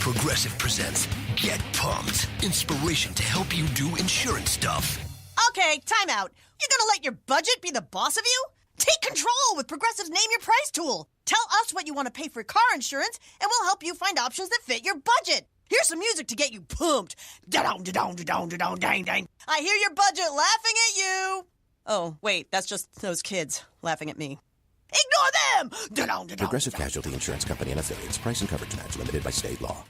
Progressive presents Get Pumped. Inspiration to help you do insurance stuff. Okay, time out. You're gonna let your budget be the boss of you? Take control with Progressive's Name Your Price tool. Tell us what you want to pay for car insurance, and we'll help you find options that fit your budget. Here's some music to get you pumped. Da-dong, da-dong, da-dong, da-dong, dang, dang. I hear your budget laughing at you. Oh, wait, that's just those kids laughing at me. Ignore them! Da-dong, da-dong, Progressive da-dong. Casualty Insurance Company and affiliates. Price and coverage match limited by state law.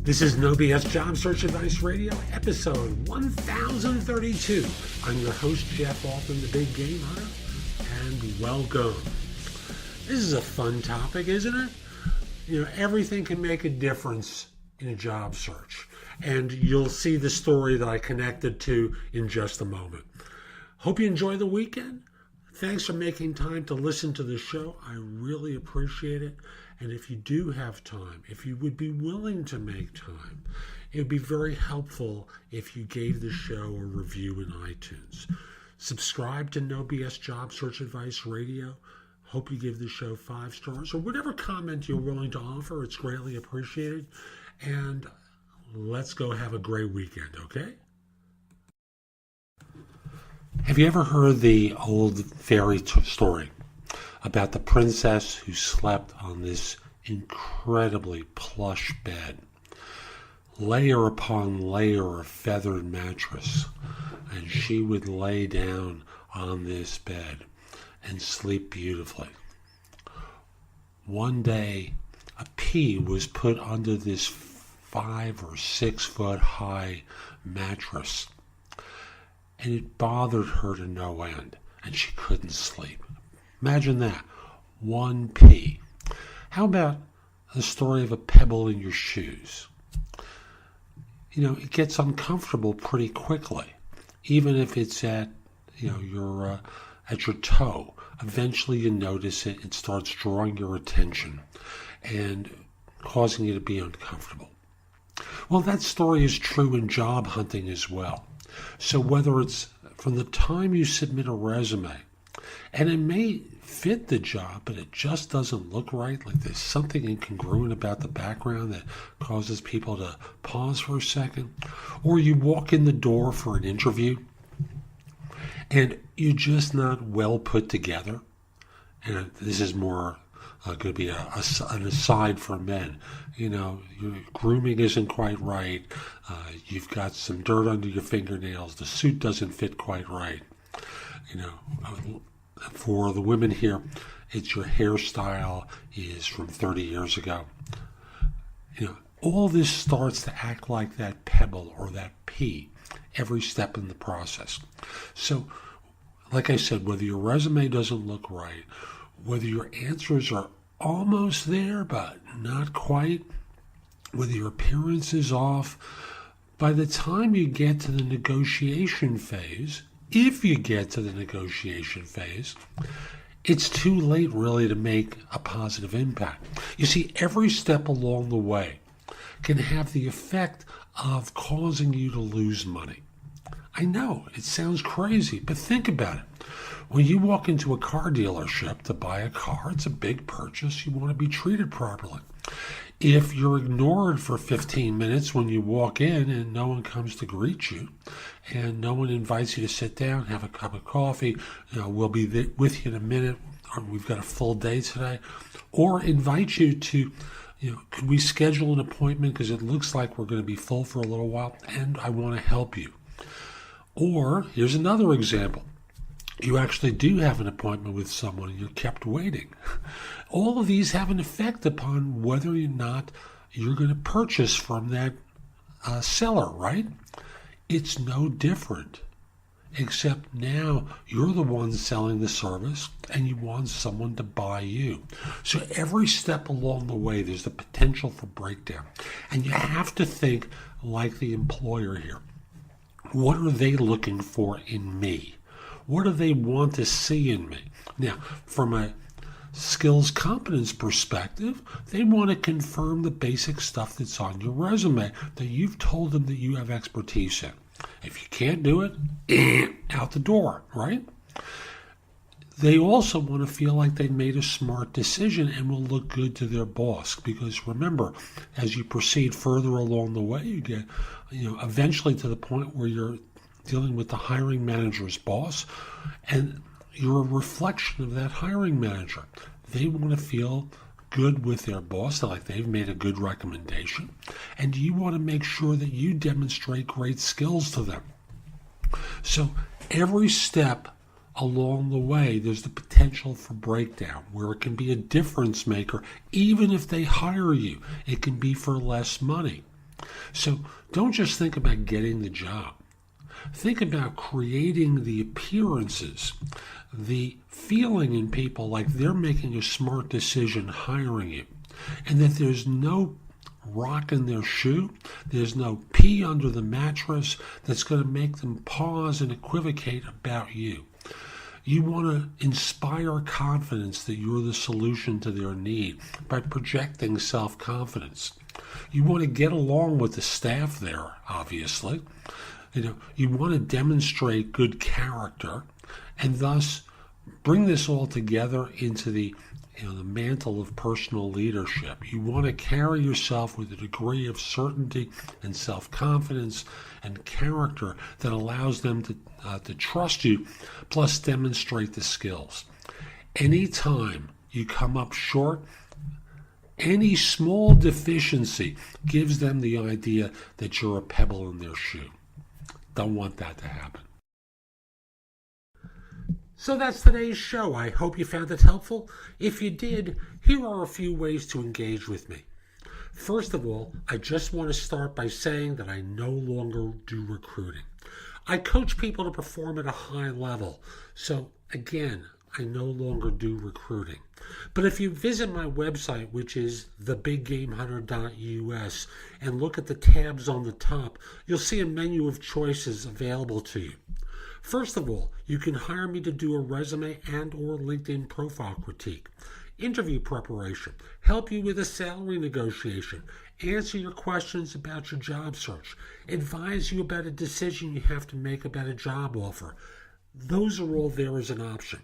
This is No BS Job Search Advice Radio, episode 1032. I'm your host, Jeff Altman, the Big Game Hunter, and welcome. This is a fun topic, isn't it? You know, everything can make a difference in a job search, and you'll see the story that I connected to in just a moment. Hope you enjoy the weekend. Thanks for making time to listen to the show. I really appreciate it. And if you do have time, if you would be willing to make time, it would be very helpful if you gave the show a review in iTunes. Subscribe to No BS Job Search Advice Radio. Hope you give the show 5 stars or whatever comment you're willing to offer. It's greatly appreciated. And let's go have a great weekend, okay? Have you ever heard the old fairy story about the princess who slept on this incredibly plush bed, layer upon layer of feathered mattress, and she would lay down on this bed and sleep beautifully? One day, a pea was put under this 5 or 6 foot high mattress, and it bothered her to no end, and she couldn't sleep. Imagine that. One pea. How about the story of a pebble in your shoes? You know, it gets uncomfortable pretty quickly, even if it's at, your toe. Eventually you notice it. It starts drawing your attention and causing you to be uncomfortable. Well, that story is true in job hunting as well. So whether it's from the time you submit a resume, and it may fit the job, but it just doesn't look right, like there's something incongruent about the background that causes people to pause for a second, or you walk in the door for an interview, and you're just not well put together, and this is more going to be an aside for men. You know, your grooming isn't quite right. You've got some dirt under your fingernails. The suit doesn't fit quite right. You know, for the women here, it's your hairstyle is from 30 years ago. You know, all this starts to act like that pebble or that pea every step in the process. So, like I said, whether your resume doesn't look right, whether your answers are almost there but not quite, whether your appearance is off, by the time you get to the negotiation phase, if you get to the negotiation phase, it's too late really to make a positive impact. You see, every step along the way can have the effect of causing you to lose money. I know, it sounds crazy, but think about it. When you walk into a car dealership to buy a car, it's a big purchase. You want to be treated properly. If you're ignored for 15 minutes when you walk in and no one comes to greet you and no one invites you to sit down, have a cup of coffee, we'll be with you in a minute, or we've got a full day today, or invite you to, could we schedule an appointment because it looks like we're going to be full for a little while and I want to help you. Or here's another example. You actually do have an appointment with someone and you're kept waiting. All of these have an effect upon whether or not you're going to purchase from that seller, right? It's no different, except now you're the one selling the service and you want someone to buy you. So every step along the way, there's the potential for breakdown. And you have to think like the employer here. What are they looking for in me? What do they want to see in me? Now, from a skills competence perspective, they want to confirm the basic stuff that's on your resume that you've told them that you have expertise in. If you can't do it, out the door, right? They also want to feel like they made a smart decision and will look good to their boss. Because remember, as you proceed further along the way, you get, eventually to the point where you're dealing with the hiring manager's boss, and you're a reflection of that hiring manager. They want to feel good with their boss, like they've made a good recommendation, and you want to make sure that you demonstrate great skills to them. So every step along the way, there's the potential for breakdown, where it can be a difference maker. Even if they hire you, it can be for less money. So don't just think about getting the job. Think about creating the appearances, the feeling in people like they're making a smart decision hiring you, and that there's no rock in their shoe, there's no pee under the mattress that's going to make them pause and equivocate about you. You want to inspire confidence that you're the solution to their need by projecting self-confidence. You want to get along with the staff there, obviously. You want to demonstrate good character, and thus bring this all together into the mantle of personal leadership. You want to carry yourself with a degree of certainty and self-confidence and character that allows them to trust you, plus demonstrate the skills. Anytime you come up short, any small deficiency gives them the idea that you're a pebble in their shoe. Don't want that to happen. So that's today's show. I hope you found it helpful. If you did, here are a few ways to engage with me. First of all, I just want to start by saying that I no longer do recruiting. I coach people to perform at a high level. So again, I no longer do recruiting. But if you visit my website, which is thebiggamehunter.us, and look at the tabs on the top, you'll see a menu of choices available to you. First of all, you can hire me to do a resume and or LinkedIn profile critique, interview preparation, help you with a salary negotiation, answer your questions about your job search, advise you about a decision you have to make about a job offer. Those are all there as an option.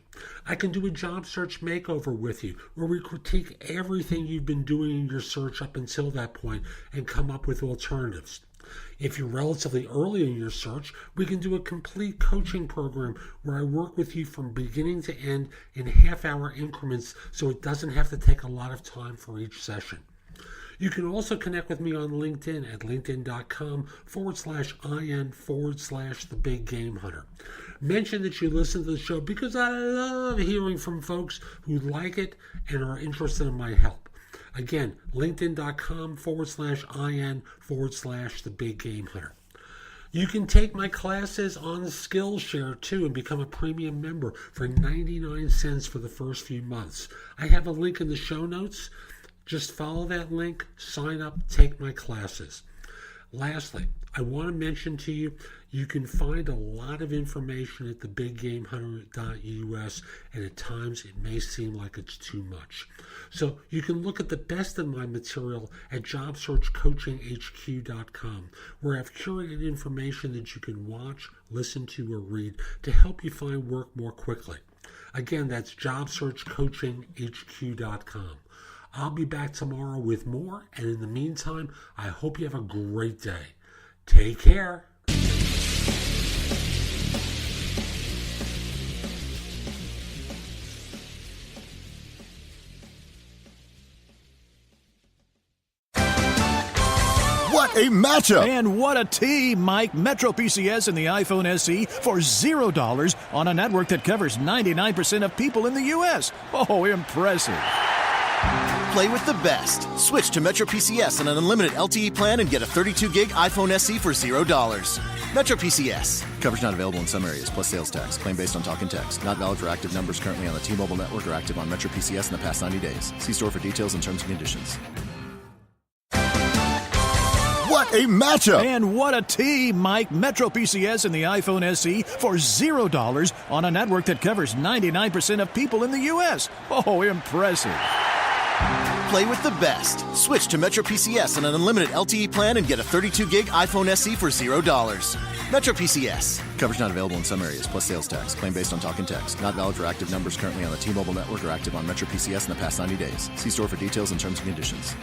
I can do a job search makeover with you, where we critique everything you've been doing in your search up until that point and come up with alternatives. If you're relatively early in your search, we can do a complete coaching program where I work with you from beginning to end in half-hour increments, so it doesn't have to take a lot of time for each session. You can also connect with me on LinkedIn at linkedin.com/IN/TheBigGameHunter. Mention that you listen to the show because I love hearing from folks who like it and are interested in my help. Again, linkedin.com/IN/TheBigGameHunter. You can take my classes on Skillshare too and become a premium member for 99 cents for the first few months. I have a link in the show notes. Just follow that link, sign up, take my classes. Lastly, I want to mention to you, you can find a lot of information at thebiggamehunter.us, and at times it may seem like it's too much. So you can look at the best of my material at jobsearchcoachinghq.com, where I've curated information that you can watch, listen to, or read to help you find work more quickly. Again, that's jobsearchcoachinghq.com. I'll be back tomorrow with more, and in the meantime, I hope you have a great day. Take care. What a matchup! And what a team, Mike. Metro PCS and the iPhone SE for $0 on a network that covers 99% of people in the U.S. Oh, impressive. Play with the best. Switch to Metro PCS on an unlimited LTE plan and get a 32-gig iPhone SE for $0. Metro PCS. Coverage not available in some areas, plus sales tax. Claim based on talk and text. Not valid for active numbers currently on the T-Mobile network or active on Metro PCS in the past 90 days. See store for details and terms and conditions. What a matchup! And what a team, Mike. Metro PCS and the iPhone SE for $0 on a network that covers 99% of people in the U.S. Oh, impressive. Play with the best. Switch to Metro PCS on an unlimited LTE plan and get a 32-gig iPhone SE for $0. Metro PCS. Coverage not available in some areas, plus sales tax. Claim based on talk and text. Not valid for active numbers currently on the T-Mobile network or active on Metro PCS in the past 90 days. See store for details and terms and conditions.